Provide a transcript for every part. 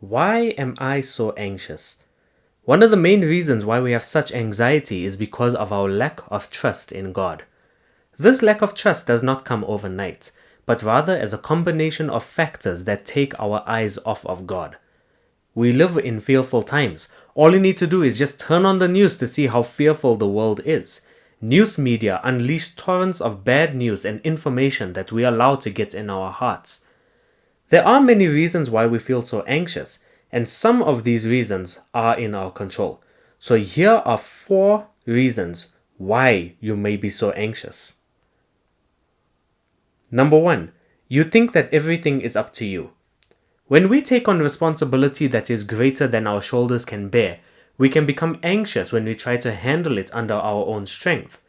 Why am I so anxious? One of the main reasons why we have such anxiety is because of our lack of trust in God. This lack of trust does not come overnight, but rather as a combination of factors that take our eyes off of God. We live in fearful times. All you need to do is just turn on the news to see how fearful the world is. News media unleash torrents of bad news and information that we allow to get in our hearts. There are many reasons why we feel so anxious, and some of these reasons are in our control. So here are 4 reasons why you may be so anxious. Number 1, you think that everything is up to you. When we take on responsibility that is greater than our shoulders can bear, we can become anxious when we try to handle it under our own strength.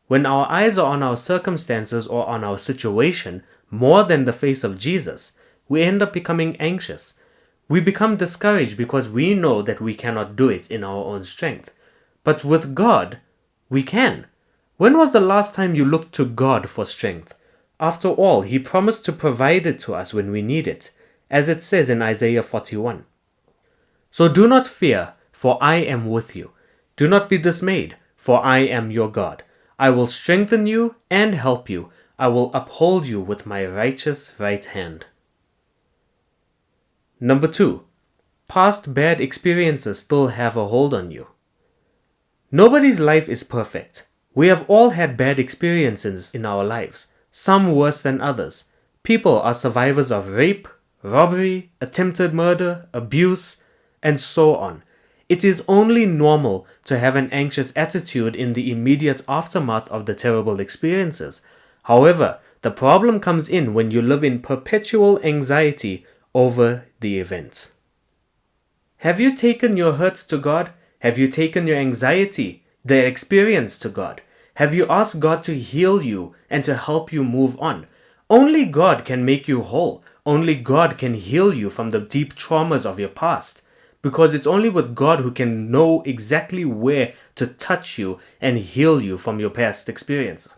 When our eyes are on our circumstances or on our situation more than the face of Jesus, we end up becoming anxious. We become discouraged because we know that we cannot do it in our own strength. But with God, we can. When was the last time you looked to God for strength? After all, He promised to provide it to us when we need it, as it says in Isaiah 41. So do not fear, for I am with you. Do not be dismayed, for I am your God. I will strengthen you and help you. I will uphold you with my righteous right hand. Number 2, past bad experiences still have a hold on you. Nobody's life is perfect. We have all had bad experiences in our lives, some worse than others. People are survivors of rape, robbery, attempted murder, abuse, and so on. It is only normal to have an anxious attitude in the immediate aftermath of the terrible experiences. However, the problem comes in when you live in perpetual anxiety over the events. Have you taken your hurts to God? Have you taken your anxiety, the experience to God? Have you asked God to heal you and to help you move on? Only God can make you whole. Only God can heal you from the deep traumas of your past. Because it's only with God who can know exactly where to touch you and heal you from your past experience.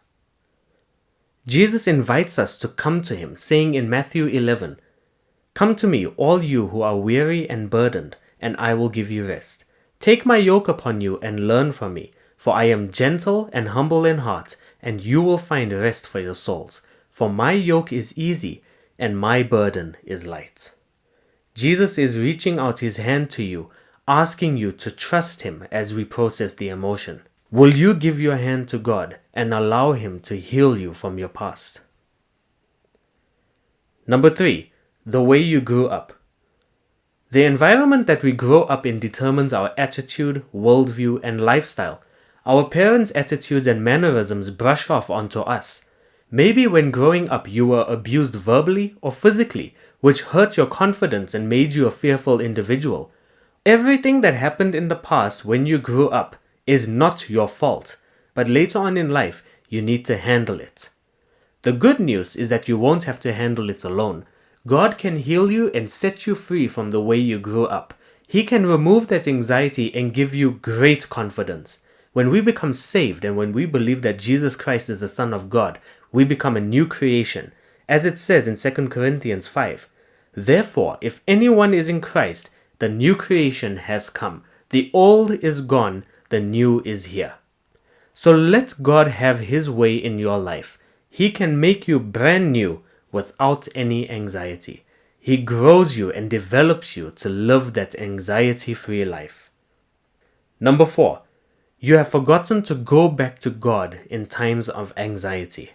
Jesus invites us to come to Him, saying in Matthew 11, "Come to me, all you who are weary and burdened, and I will give you rest. Take my yoke upon you and learn from me, for I am gentle and humble in heart, and you will find rest for your souls. For my yoke is easy, and my burden is light." Jesus is reaching out His hand to you, asking you to trust Him as we process the emotion. Will you give your hand to God and allow Him to heal you from your past? Number 3, the way you grew up. The environment that we grow up in determines our attitude, worldview, and lifestyle. Our parents' attitudes and mannerisms brush off onto us. Maybe when growing up you were abused verbally or physically, which hurt your confidence and made you a fearful individual. Everything that happened in the past when you grew up is not your fault, but later on in life you need to handle it. The good news is that you won't have to handle it alone. God can heal you and set you free from the way you grew up. He can remove that anxiety and give you great confidence. When we become saved and when we believe that Jesus Christ is the Son of God, we become a new creation. As it says in 2 Corinthians 5, "Therefore, if anyone is in Christ, the new creation has come. The old is gone, the new is here." So let God have His way in your life. He can make you brand new without any anxiety. He grows you and develops you to live that anxiety-free life. Number 4, you have forgotten to go back to God in times of anxiety.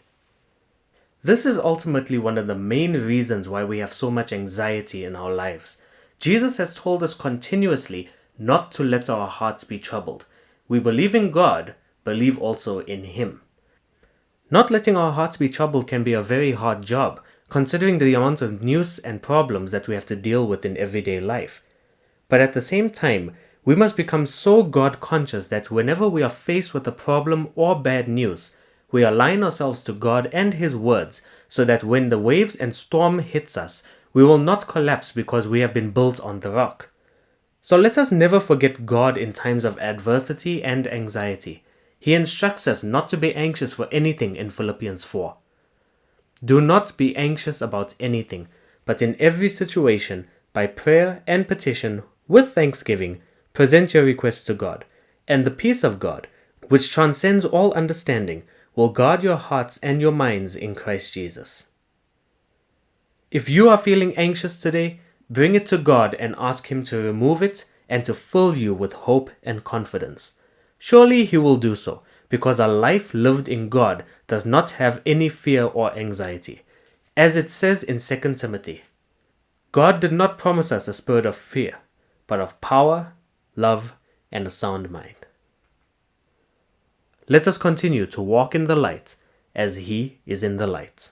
This is ultimately one of the main reasons why we have so much anxiety in our lives. Jesus has told us continuously not to let our hearts be troubled. We believe in God, believe also in Him. Not letting our hearts be troubled can be a very hard job, considering the amount of news and problems that we have to deal with in everyday life. But at the same time, we must become so God-conscious that whenever we are faced with a problem or bad news, we align ourselves to God and His words so that when the waves and storm hits us, we will not collapse because we have been built on the rock. So let us never forget God in times of adversity and anxiety. He instructs us not to be anxious for anything in Philippians 4. Do not be anxious about anything, but in every situation, by prayer and petition with thanksgiving, present your requests to God, and the peace of God, which transcends all understanding, will guard your hearts and your minds in Christ Jesus. If you are feeling anxious today, bring it to God and ask Him to remove it and to fill you with hope and confidence. Surely He will do so, because a life lived in God does not have any fear or anxiety. As it says in 2 Timothy, God did not promise us a spirit of fear, but of power, love, and a sound mind. Let us continue to walk in the light as He is in the light.